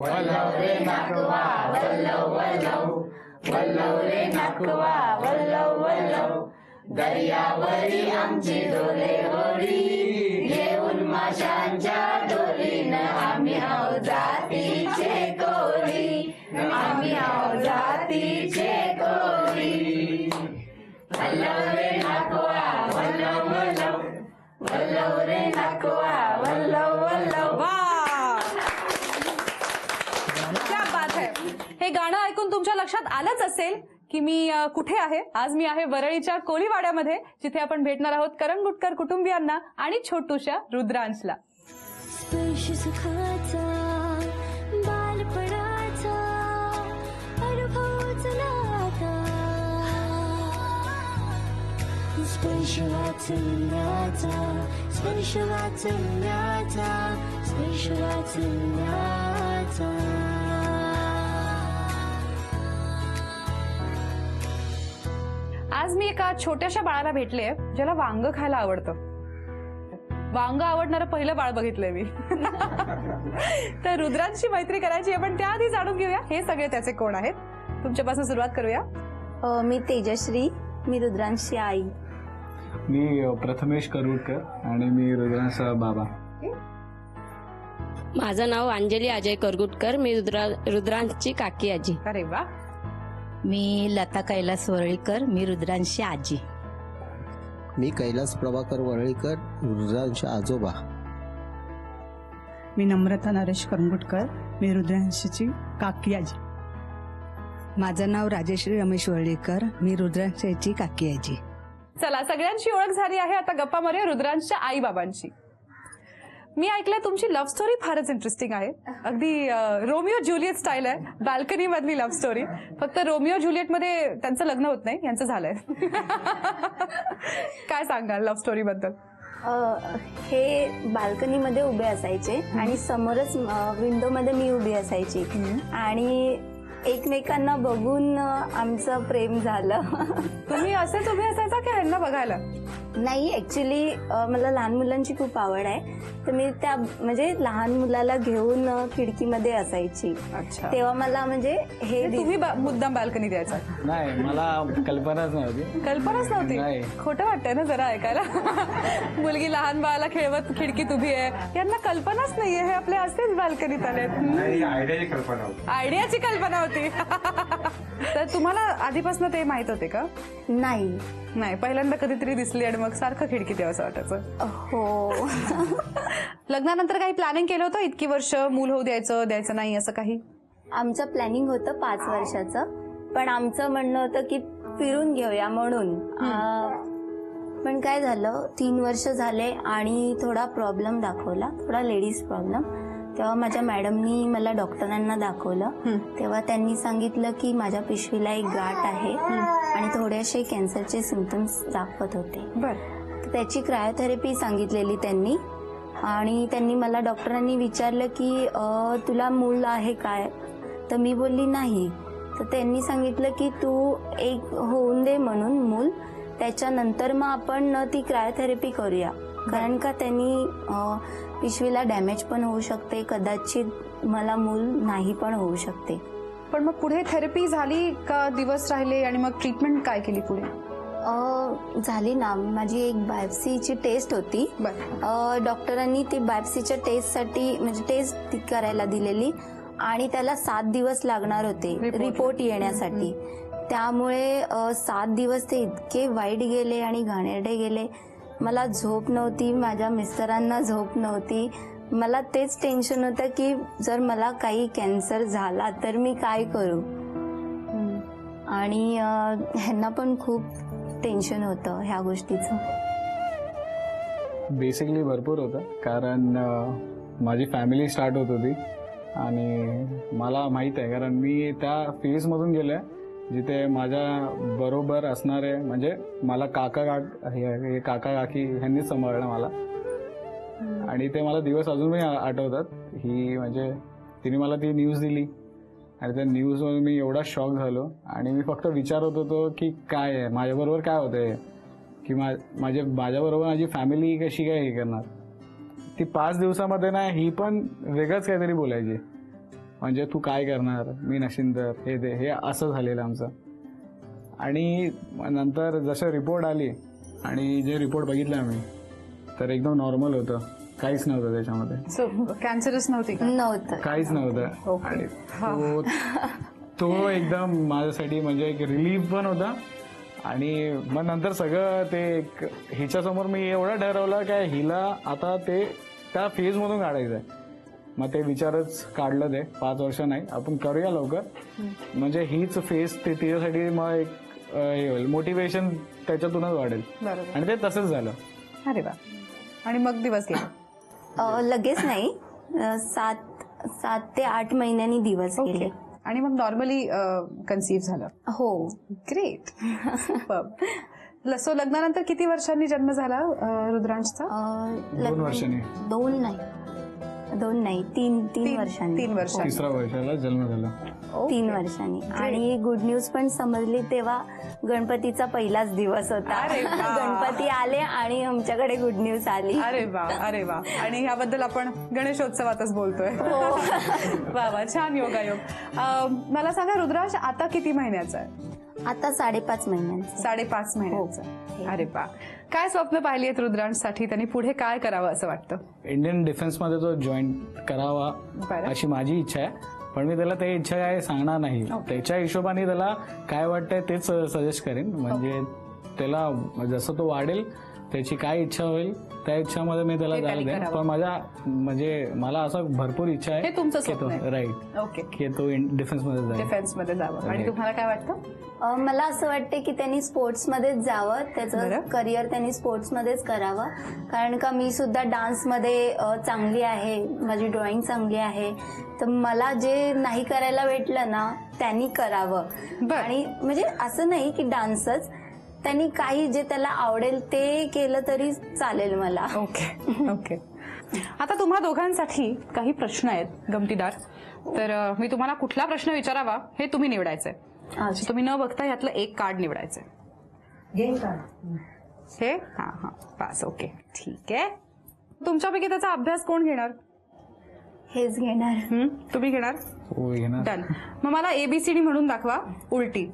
वल्लव रे नाकवा वल्लव वल्लव, वल्लव रे नाकवा वल्लव वल्लव, दर्यावरी आमची डोले होडी, घेऊन माशांच्या डोलीनं आम्ही आहो जातीचे कोळी, आम्ही आहो जातीचे कोळी. वल्लव रे नाकवा वल्लव वल्लव, वल्लव रे नाकवा वल्लव वल्लव. क्या बात है. हे गाणं ऐकून तुमच्या लक्षात आलंच असेल की मी कुठे आहे. आज मी आहे वरळीच्या कोळीवाड्यामध्ये, जिथे आपण भेटणार आहोत करंगुटकर कुटुंबियांना आणि छोटूशा रुद्रांशला. स्पर्श सुखाचा बालपणाचा अनुभव चलाता, स्पर्श वाचल्याचा, स्पर्श वाचल्याचा, स्पर्श वाचल्याचा. आज मी एका छोट्याशा बाळाला भेटले ज्याला वांग खायला आवडतं. वांग आवडणारं पहिलं बाळ बघितलंय मी. तर रुद्रांशी मैत्री करायची आपण त्याआधी जाणून घेऊया हे सगळे त्याचे कोण आहेत. तुमच्यापासून सुरुवात करूया. मी तेजश्री, मी रुद्रांशी आई. मी प्रथमेश करुडकर आणि मी रुद्रांचा बाबा. माझं नाव अंजली अजय करगुटकर, मी रुद्रांची काकी आजी. अरे वा. मी लता कैलास वरळीकर, मी रुद्रांशी आजी. मी कैलास प्रभाकर वरळीकर, रुद्रांशी आजोबा. मी नम्रता नरेश करंगुटकर, मी रुद्रांशीची काकी आजी. माझं नाव राजेश्री रमेश वरळीकर, मी रुद्रांशीची काकी आजी. चला, सगळ्यांची ओळख झाली आहे. आता गप्पा मारूया रुद्रांशच्या आई बाबांची. मी ऐकलंय तुमची लव्ह स्टोरी फारच इंटरेस्टिंग आहे. अगदी रोमिओ ज्युलियट स्टाईल आहे. बाल्कनी मधली लव्ह स्टोरी. फक्त रोमिओ ज्युलियट मध्ये त्यांचं लग्न होत नाही, यांचं झालंय. काय सांगाल लव्ह स्टोरी बद्दल? हे बाल्कनीमध्ये उभे असायचे आणि समोरच विंडोमध्ये मी उभी असायची आणि एकमेकांना बघून आमचं प्रेम झालं. तुम्ही असेच उभे असायचा की ह्यांना बघायला? नाही, ऍक्च्युली मला लहान मुलांची खूप आवड आहे, तर मी त्या म्हणजे लहान मुलाला घेऊन खिडकीमध्ये असायची. अच्छा. तेव्हा मला म्हणजे हे तुम्ही मुद्दाम बाल्कनी द्यायचा? नाही, मला कल्पनाच नव्हती. कल्पनाच नव्हती? नाही. खोटं वाटतंय ना जरा ऐकायला. मुलगी लहान बाळाला खेळवत खिडकीत उभी आहे, यांना कल्पनाच नाहीये हे आपले असेच बाल्कनीत आलेत. आयडियाची कल्पना होती. तर तुम्हाला आधीपासून ते माहित होते का? नाही नाही, पहिल्यांदा कधीतरी दिसली आणि मग सारखं खिडकीत यावं असं वाटायचं. हो. लग्नानंतर काही प्लॅनिंग केलं होतं? इतकी वर्ष मूल होऊ द्यायचं नाही असं काही? आमचं प्लॅनिंग होतं 5 वर्षाचं, पण आमचं म्हणणं होतं की फिरून घेऊया म्हणून. पण काय झालं, 3 वर्ष झाले आणि थोडा प्रॉब्लेम दाखवला, थोडा लेडीज प्रॉब्लेम. तेव्हा माझ्या मॅडमनी मला डॉक्टरांना दाखवलं. तेव्हा त्यांनी सांगितलं की माझ्या पिशवीला एक गाठ आहे आणि थोडेसे कॅन्सरचे सिम्पटम्स दाखवत होते. बरं. त्याची क्रायोथेरपी सांगितलेली त्यांनी. आणि त्यांनी मला डॉक्टरांनी विचारलं की तुला मूल आहे काय? तर मी बोलली नाही. तर त्यांनी सांगितलं की तू एक होऊन दे म्हणून मूल, त्याच्यानंतर मग आपण ती क्रायोथेरपी करूया. कारण का त्यांनी पिशवीला डॅमेज पण होऊ शकते, कदाचित मला मूल नाही पण होऊ शकते. पण मग पुढे थेरपी झाली का? दिवस राहिले आणि मग ट्रीटमेंट काय केली पुढे? झाली ना, माझी एक बायोप्सीची टेस्ट होती. डॉक्टरांनी ती बायोप्सीच्या टेस्टसाठी म्हणजे टेस्ट करायला दिलेली आणि त्याला 7 दिवस लागणार होते रिपोर्ट येण्यासाठी. त्यामुळे 7 दिवस ते इतके वाईट गेले आणि घाणेरडे गेले. मला झोप नव्हती, माझ्या मिस्टरांना झोप नव्हती. मला तेच टेन्शन होतं की जर मला काही कॅन्सर झाला तर मी काय करू. आणि ह्यांना पण खूप टेन्शन होतं ह्या गोष्टीचं. बेसिकली भरपूर होतं, कारण माझी फॅमिली स्टार्ट होत होती आणि मला माहीत आहे, कारण मी त्या फेजमधून गेलो आहे जिथे माझ्या बरोबर असणारे म्हणजे मला काका काकी ह्यांनीच सांभाळलं मला. आणि ते मला दिवस अजूनही आठवतात. ही म्हणजे तिने मला ती न्यूज दिली आणि त्या न्यूजवर मी एवढा शॉक झालो आणि मी फक्त विचारत होतो की काय आहे माझ्याबरोबर, काय होतंय, की माझ्याबरोबर माझी फॅमिली कशी काय हे करणार. ती 5 दिवसामध्ये ना ही पण वेगळंच काहीतरी बोलायची. म्हणजे तू काय करणार, मी नशिंदर, हे ते हे असं झालेलं आमचं. आणि नंतर जसं रिपोर्ट आली आणि जे रिपोर्ट बघितले आम्ही तर एकदम नॉर्मल होतं, काहीच नव्हतं त्याच्यामध्ये. सो कॅन्सरच नव्हती का? नव्हतं. काहीच नव्हतं. आणि तो एकदम माझ्यासाठी म्हणजे एक रिलीफ पण होता. आणि मग नंतर सगळं ते हिच्यासमोर मी एवढं ठरवलं की हिला आता ते त्या फेजमधून काढायचं आहे. मग ते विचारच काढलं, ते 5 वर्ष नाही, आपण करूया लवकर, म्हणजे हीच फेज ते तिच्यासाठी मग एक हे होईल, मोटिवेशन त्याच्यातूनच वाढेल. बरोबर. आणि ते तसंच झालं. अरे वा. आणि मग दिवस गेले? लगेच नाही, 7 ते 8 महिन्यांनी दिवस गेले. आणि मग नॉर्मली कन्सीव्ह झालं? हो. ग्रेट. सो लग्नानंतर किती वर्षांनी जन्म झाला रुद्रांशचा? 2 वर्षांनी. 2 नाही 3 वर्षांनी. 3 वर्षांनी. 3ऱ्या वर्षाला जन्म झाला. 3 वर्षांनी. आणि गुड न्यूज पण समजली तेव्हा गणपतीचा पहिलाच दिवस होता. गणपती आले आणि आमच्याकडे गुड न्यूज आली. अरे वा, अरे वा. आणि ह्याबद्दल आपण गणेशोत्सवातच बोलतोय. वा वा, छान योगायोग. मला सांगा रुद्रांश आता किती महिन्याचा आहे? आता 5.5 महिन्यांचा. 5.5 महिन्याचा. अरे वा. काय स्वप्न पाहिली आहेत रुद्रांशसाठी? त्यांनी पुढे काय करावं असं वाटतं? इंडियन डिफेन्समध्ये तो जॉईन करावा अशी माझी इच्छा आहे. पण मी त्याला ते इच्छा काय सांगणार नाही. त्याच्या हिशोबाने त्याला काय वाटतंय तेच सजेस्ट करेन. म्हणजे त्याला जसं तो वाढेल, त्याची काय इच्छा होईल त्या इच्छामध्ये मी त्याला जायला देईन. पण माझ्या म्हणजे मला असं भरपूर इच्छा आहे की तो राईट ओके की तो डिफेन्समध्ये जावं. आणि तुम्हाला काय वाटतं? मला असं वाटतं की त्यांनी स्पोर्ट्समध्येच जावं, त्याचं करिअर त्यांनी स्पोर्ट्समध्येच करावं. कारण का मी सुद्धा डान्समध्ये चांगली आहे, माझी ड्रॉइंग चांगली आहे, तर मला जे नाही करायला भेटलं ना त्यांनी करावं. आणि म्हणजे असं नाही की डान्सच, त्यांनी काही जे त्याला आवडेल ते केलं तरी चालेल मला. Okay okay. आता तुम्हा दोघांसाठी काही प्रश्न आहेत गमतीदार. तर मी तुम्हाला कुठला प्रश्न विचारावा हे तुम्ही निवडायचंय. तुम्ही न बघता यातलं एक कार्ड निवडायचंय. हे हा हा पास. ओके ठीक आहे. तुमच्यापैकी त्याचा अभ्यास कोण घेणार? हेच घेणार. तुम्ही घेणार? हो घेणार. डन. मग मला ABCD म्हणून दाखवा उलटी.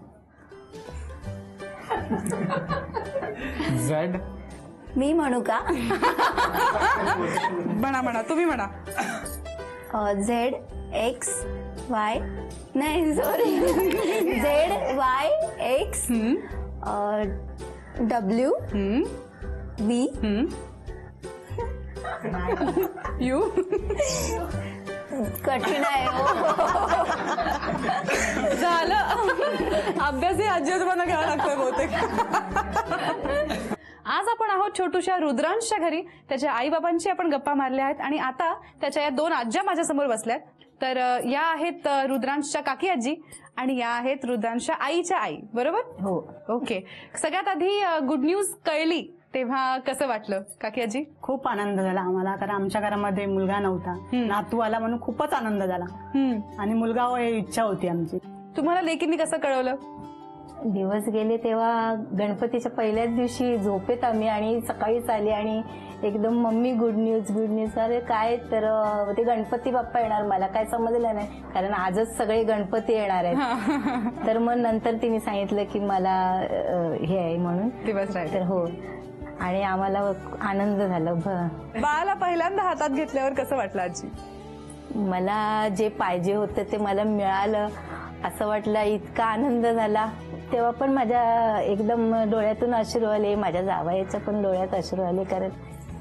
झेड. मी म्हणू का? म्हणा तुम्ही म्हणा. ZXY नाही सॉरी ZYX WV यू. कठीण आहे. झालं. अभ्यासही आजी आजोबांना घ्यावा लागतोय बहुतेक. आज आपण आहोत छोटूशा रुद्रांशच्या घरी. त्याच्या आई बाबांची आपण गप्पा मारल्या आहेत आणि आता त्याच्या या 2 आज्या माझ्या समोर बसल्यात. तर या आहेत रुद्रांशच्या काकी आजी आणि या आहेत रुद्रांशच्या आईच्या आई. बरोबर? हो. ओके. सगळ्यात आधी गुड न्यूज कळली तेव्हा कसं वाटलं काकी आजी? खूप आनंद झाला आम्हाला, कारण आमच्या घरामध्ये मुलगा नव्हता, नातू आला म्हणून खूपच आनंद झाला. आणि मुलगा हो ही इच्छा होती आमची. तुम्हाला लेकींनी कसं कळवलं? दिवस गेले तेव्हा गणपतीच्या पहिल्याच दिवशी झोपेत आम्ही आणि सकाळीच आली आणि एकदम मम्मी गुड न्यूज. अरे काय, तर ते गणपती बाप्पा येणार. मला काय समजलं नाही, कारण आजच सगळे गणपती येणार आहेत. तर मग नंतर तिने सांगितलं की मला हे आहे म्हणून दिवस राहिले. तर हो. आणि आम्हाला आनंद झाला. बाळाला पहिल्यांदा हातात घेतल्यावर कसं वाटलं आजी? मला जे पाहिजे होतं ते मला मिळालं असं वाटलं. इतका आनंद झाला. तेव्हा पण माझ्या एकदम डोळ्यातून अश्रू आले. माझ्या जावयाच्या पण डोळ्यात अश्रू आले, कारण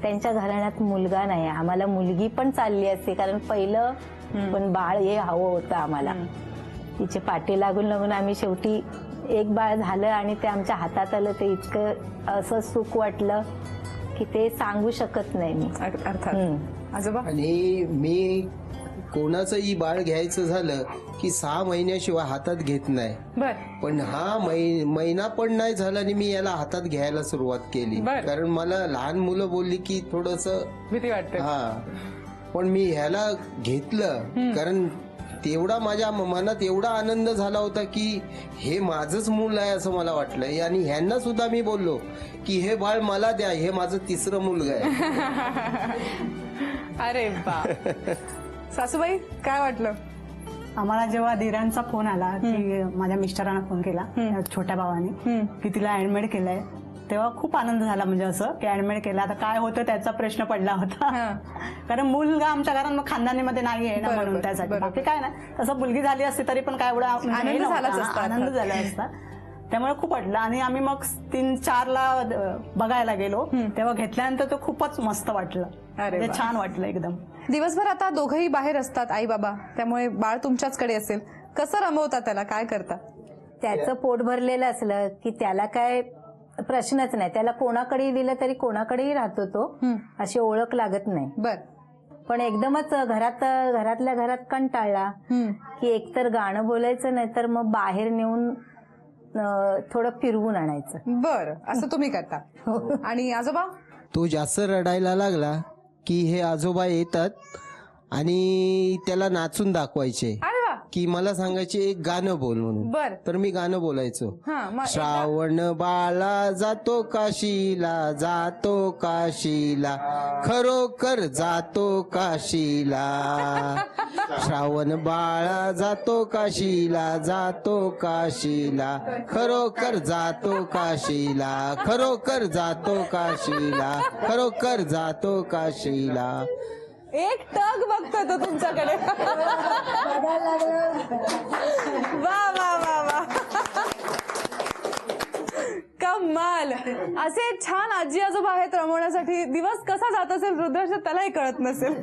त्यांच्या घराण्यात मुलगा नाही. आम्हाला मुलगी पण चालली असते, कारण पहिलं पण बाळ हे हवं होतं आम्हाला. तिचे पाठी लागून लागून आम्ही शेवटी एक बाळ झालं आणि ते आमच्या हातात आलं. ते इतकं असं सुख वाटलं की ते सांगू शकत नाही मी. अर्थात. आजोबा? आणि मी कोणाचंही बाळ घ्यायचं झालं की 6 महिन्याशिवाय हातात घेत नाही. पण हा महिना पण नाही झाला आणि मी याला हातात घ्यायला सुरुवात केली. कारण मला लहान मुलं बोलली की थोडस भीती वाटते. पण मी ह्याला घेतलं, कारण तेवढा माझ्या मनात एवढा आनंद झाला होता की हे माझंच मूल आहे असं मला वाटलं. आणि ह्यांना सुद्धा मी बोललो की हे बाळ मला द्या, हे माझं 3रं मुलगा आहे. अरे बा. सासूबाई काय वाटलं? आम्हाला जेव्हा धीरांचा फोन आला की माझ्या मिस्टरांना फोन केला छोट्या भावाने की तिला ऍडमिट केलंय, तेव्हा खूप आनंद झाला. म्हणजे असं की ऍडमिट केलं, आता काय होतं त्याचा प्रश्न पडला होता. कारण मुलगा आमच्या घरात खानदानीमध्ये नाही आहे ना, म्हणून त्यासाठी. बाकी काय नाही, तसं मुलगी झाली असती तरी पण काय एवढा आनंद झाला असता. त्यामुळे खूप वाटलं. आणि आम्ही मग 3-4ला बघायला गेलो, तेव्हा घेतल्यानंतर तो खूपच मस्त वाटलं. म्हणजे छान वाटलं एकदम. दिवसभर आता दोघंही बाहेर असतात, आई बाबा, त्यामुळे बाळ तुमच्याचकडे असेल. कसं रमवता त्याला, काय करता? त्याचं पोट भरलेलं असलं की त्याला काय प्रश्नच नाही, त्याला कोणाकडेही दिलं तरी कोणाकडेही राहतो तो, अशी ओळख लागत नाही. बर. पण एकदमच घरातल्या घरात कंटाळला की एकतर गाणं बोलायचं, नाही तर मग बाहेर नेऊन थोडं फिरवून आणायचं. बर, असं तुम्ही करता. आणि आजोबा? तो जास्त रडायला लागला की हे आजोबा येतात आणि त्याला नाचून दाखवायचे की मला सांगायचे एक गाणं बोल म्हणून. बर. तर मी गाणं बोलायचो. श्रावण बाळा जातो काशीला, जातो काशीला, खरोखर जातो काशीला. श्रावण बाळा जातो काशीला, जातो काशीला, खरोखर जातो काशीला, खरोखर जातो काशीला, खरोखर जातो काशीला. एक टक बघतोय तो तुमच्याकडे. वा वा वा वा, कमाल. असे छान आजी आजोबा आहेत रमवण्यासाठी. दिवस कसा जात असेल रुद्रांश त्यालाही कळत नसेल.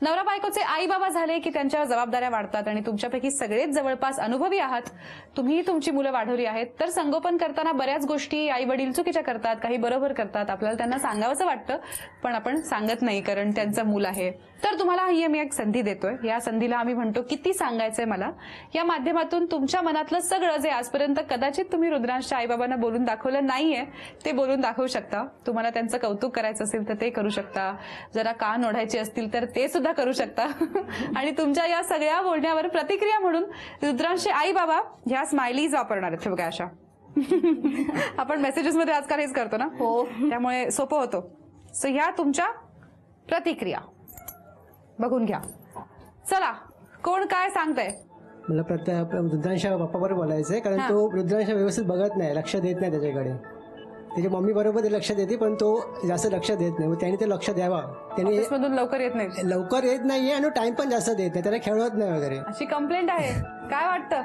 नवरा बायकोचे आई बाबा झाले की त्यांच्या जबाबदाऱ्या वाढतात आणि तुमच्यापैकी सगळेच जवळपास अनुभवी आहात. तुम्ही तुमची मुलं वाढवली आहेत, तर संगोपन करताना बऱ्याच गोष्टी आई वडील चुकीच्या करतात, काही बरोबर करतात. आपल्याला त्यांना सांगावंसं वाटतं, पण आपण सांगत नाही कारण त्यांचं मूल आहे. तर तुम्हाला ही आम्ही एक संधी देतोय. या संधीला आम्ही म्हणतो किती सांगायचंय मला. या माध्यमातून तुमच्या मनातलं सगळं जे आजपर्यंत कदाचित तुम्ही रुद्रांशच्या आईबाबांना बोलून दाखवलं नाहीये, ते बोलून दाखवू शकता. तुम्हाला त्यांचं कौतुक करायचं असेल तर ते करू शकता. जरा कान ओढायचे असतील तर ते सुद्धा करू शकता. आणि तुमच्या या सगळ्या बोलण्यावर प्रतिक्रिया म्हणून रुद्रांशचे आई बाबा ह्या स्माइलीज वापरणार आहेत. बघा अशा. आपण मेसेजेस मध्ये आजकाल हेच करतो ना, हो, त्यामुळे सोपं होतं. सो ह्या तुमच्या प्रतिक्रिया बघून घ्या. चला, कोण काय सांगतंय? मला रुद्रांशा बाप्पा बरोबर बोलायचंय, कारण तो रुद्रांशा व्यवस्थित बघत नाही, लक्ष देत नाही त्याच्याकडे. त्याची मम्मी बरोबर ते लक्ष देते, पण तो जास्त लक्ष देत नाही. त्याने ते लक्ष द्यावा. त्याने लवकर येत नाही, लवकर येत नाहीये आणि टाइम पण जास्त देत नाही, त्याला खेळवत नाही वगैरे, अशी कंप्लेंट आहे. काय वाटतं?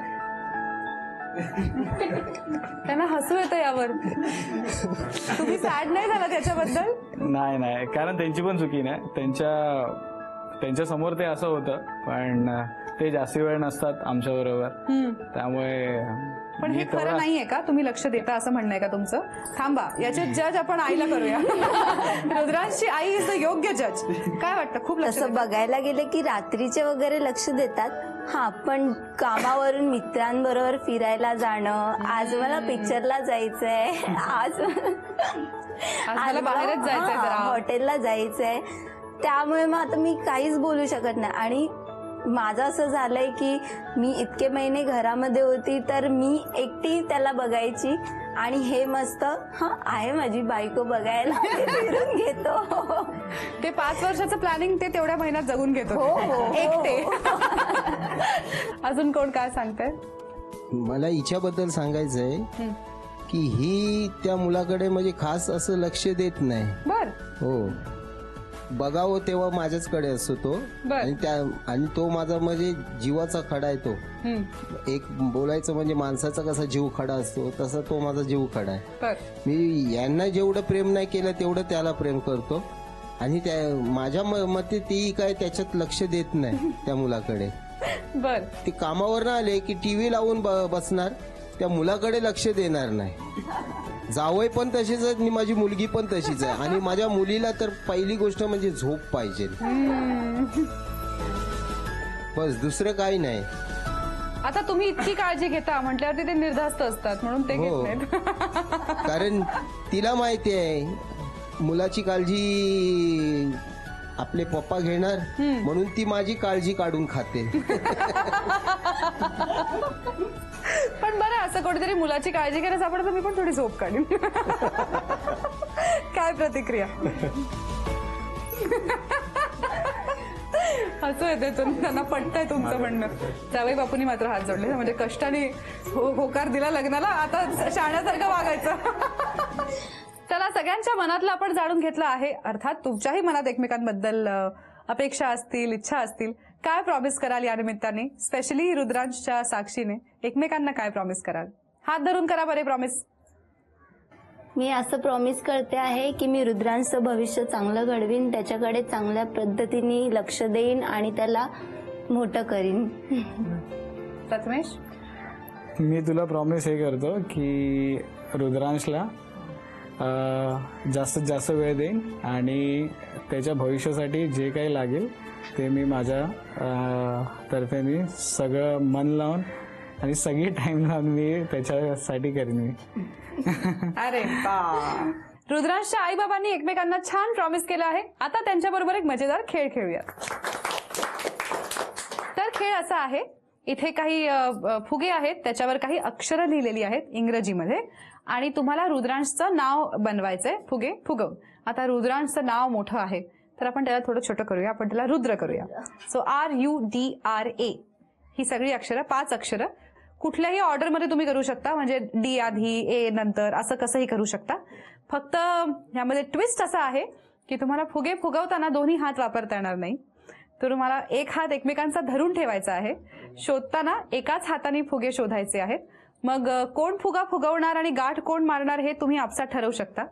त्यांना हसू येतं यावर. तुम्ही सॅड नाही झाला त्याच्याबद्दल? नाही, कारण त्यांची पण चुकी नाही. त्यांच्या समोर ते असं होतं, पण ते जास्ती वेळ नसतात आमच्या बरोबर, त्यामुळे. पण हे खरं नाहीये का? तुम्ही लक्ष देता असं म्हणणं आहे का तुमचं? थांबा, याचे जज आपण आईला करूया. रुद्रांशची आई इज द योग्य जज. काय वाटतं? खूप लक्ष बघायला गेलं की रात्रीचे वगैरे लक्ष देतात. हा, पण कामावरून मित्रांबरोबर फिरायला जाणं, आज मला पिक्चरला जायचंय, आज मला बाहेरच जायचंय, हॉटेलला जायचंय, त्यामुळे मग आता मी काहीच बोलू शकत नाही. आणि माझं असं झालंय की मी इतके महिने घरामध्ये होती तर मी एकटी त्याला बघायची, आणि हे मस्त आहे माझी बायको बघायला फिरून घेतो. ते 5 वर्षाचं प्लॅनिंग ते तेवढ्या महिन्यात जगून घेतो एकटे. अजून कोण काय सांगतंय? मला हिच्याबद्दल सांगायचंय की ही त्या मुलाकडे म्हणजे खास असं लक्ष देत नाही. बर. हो, बघावं तेव्हा माझ्याचकडे असतो तो. आणि तो माझा म्हणजे जीवाचा खडा आहे. तो एक बोलायचं म्हणजे माणसाचा कसा जीव खडा असतो, तसा तो माझा जीव खडा आहे. मी यांना जेवढं प्रेम नाही केलं तेवढं त्याला प्रेम करतो. आणि माझ्या मते ती काय त्याच्यात लक्ष देत नाही त्या मुलाकडे. बर. ते कामावर ना आले की टीव्ही लावून बसणार, त्या मुलाकडे लक्ष देणार नाही. जावई पण तशीच आहे आणि माझी मुलगी पण तशीच आहे. आणि माझ्या मुलीला तर पहिली गोष्ट म्हणजे झोप पाहिजे, बस, दुसरं काही नाही. आता तुम्ही इतकी काळजी घेता म्हटल्यावरती ते निर्धास्त असतात, म्हणून ते घेत नाहीत. कारण तिला माहिती आहे मुलाची काळजी आपले पप्पा घेणार, म्हणून ती माझी काळजी काढून खाते. पण बरं, असं कोणीतरी मुलाची काळजी करायला सापडतं, मी पण थोडी झोप काढीन. काय प्रतिक्रिया? हसू येते त्यांना पटतंय तुमचं म्हणणं. जावई बापूंनी मात्र हात जोडले, म्हणजे कष्टाने होकार दिला लग्नाला, आता शाण्यासारखं वागायचं. चला, सगळ्यांच्या मनातलं आपण जाणून घेतलं आहे. अर्थात तुमच्याही मनात एकमेकांबद्दल अपेक्षा असतील, इच्छा असतील. काय प्रॉमिस कराल या निमित्ताने, स्पेशली रुद्रांशच्या साक्षीने एकमेकांना काय प्रॉमिस कराल? हात धरून करा बरे प्रॉमिस. मी असं प्रॉमिस करते आहे की मी रुद्रांचं भविष्य चांगलं घडवीन, त्याच्याकडे चांगल्या पद्धतीने लक्ष देईन आणि त्याला मोठं करीन. प्रथमेश, मी तुला प्रॉमिस हे करतो की रुद्रांशला जास्तीत जास्त वेळ देईन आणि त्याच्या भविष्यासाठी जे काही लागेल ते मी माझ्या तर्फे मी सगळं मन लावून आणि सगळी टाइम लावून मी त्याच्यासाठी करीन मी. अरे रुद्रांशच्या आई बाबांनी एकमेकांना छान प्रॉमिस केलं आहे. आता त्यांच्याबरोबर एक मजेदार खेळ खेळूया. तर खेळ असा आहे, इथे काही फुगे आहेत, त्याच्यावर काही अक्षरं लिहिलेली आहेत इंग्रजीमध्ये आणि तुम्हाला रुद्रांशचं नाव बनवायचंय फुगे फुगवून. आता रुद्रांशचं नाव मोठं आहे तर आपण त्याला थोडं छोटं करूया, आपण त्याला रुद्र करूया. सो RUDRA ही सगळी अक्षरं, 5 अक्षरं कुठल्याही ऑर्डरमध्ये तुम्ही करू शकता, म्हणजे D आधी A नंतर असं कसंही करू शकता. फक्त ह्यामध्ये ट्विस्ट असा आहे की तुम्हाला फुगे फुगवताना दोन्ही हात वापरता येणार नाही. तर तुम्हाला एक हात एकमेकांचा धरून ठेवायचा आहे. शोधताना एकाच हाताने फुगे शोधायचे आहेत. मग कोण फुगा फुगवणार आणि गाठ कोण मारणार हे तुम्ही आपसात ठरवू शकता.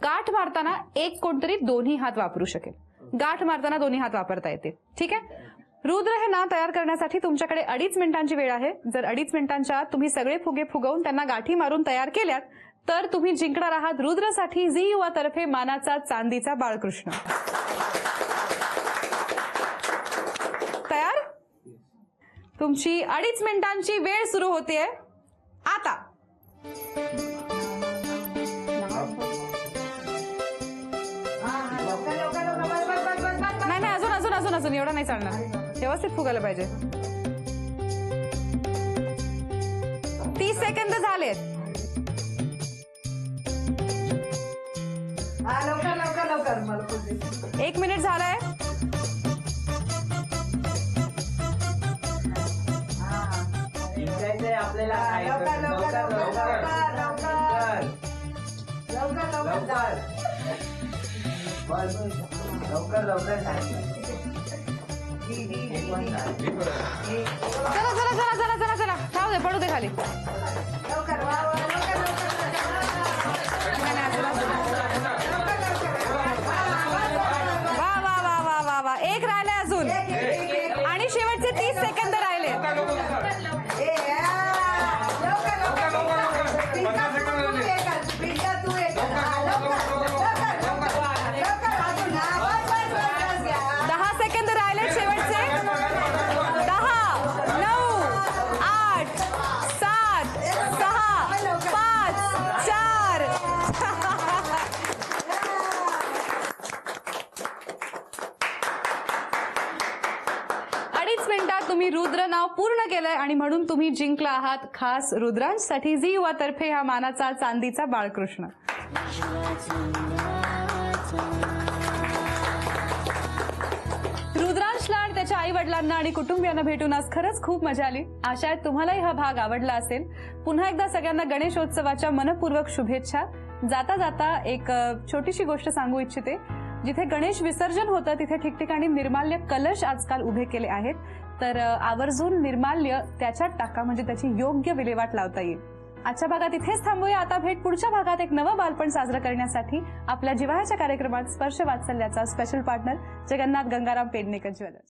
गाठ मारताना एक कोणतरी दोन्ही हात वापरू शकेल. गाठ मारताना दोन्ही हात वापरता येते. ठीक आहे. रुद्र हे नाव तयार करण्यासाठी तुमच्याकडे 2.5 मिनिटांची वेळ आहे. जर 2.5 मिनिटांच्या आत तुम्ही सगळे फुगे फुगवून त्यांना गाठी मारून तयार केल्यात तर तुम्ही जिंकणार आहात रुद्रसाठी झी युवा तर्फे मानाचा चांदीचा बाळकृष्ण. तयार? तुमची 2.5 मिनिटांची वेळ सुरू होतीये आता. नाही, अजून अजून अजून अजून एवढं नाही चालणार. व्यवस्थित फुगायला पाहिजे. 30 सेकंद झालेत. लवकर 1 मिनिट झालाय. चला थांब दे, पडू दे खाली. वा. एक राहिलंय अजून आणि शेवटचे 30 सेकंद राहिले. तुम्ही रुद्र नाव पूर्ण केलंय आणि म्हणून तुम्ही जिंकला आहात खास रुद्रांसाठी झी युवा तर्फे हा मानाचा चांदीचा बाळकृष्ण. रुद्रांशला आणि त्याच्या आई वडिलांना आणि कुटुंबियांना भेटून आज खरंच खूप मजा आली. आशा आहे तुम्हालाही हा भाग आवडला असेल. पुन्हा एकदा सगळ्यांना गणेशोत्सवाच्या मनपूर्वक शुभेच्छा. जाता जाता एक छोटीशी गोष्ट सांगू इच्छिते. जिथे गणेश विसर्जन होतं तिथे ठिकठिकाणी निर्माल्य कलश आजकाल उभे केले आहेत. तर आवर्जून निर्माल्य त्याच्यात टाका, म्हणजे त्याची योग्य विल्हेवाट लावता येईल. आजच्या भागात इथेच थांबूया. आता भेट पुढच्या भागात एक नवं बालपण साजरं करण्यासाठी आपल्या जिव्हाळ्याच्या कार्यक्रमात स्पर्श वात्सल्याचा special partner Jagannath Gangaram Pednekar jewellers.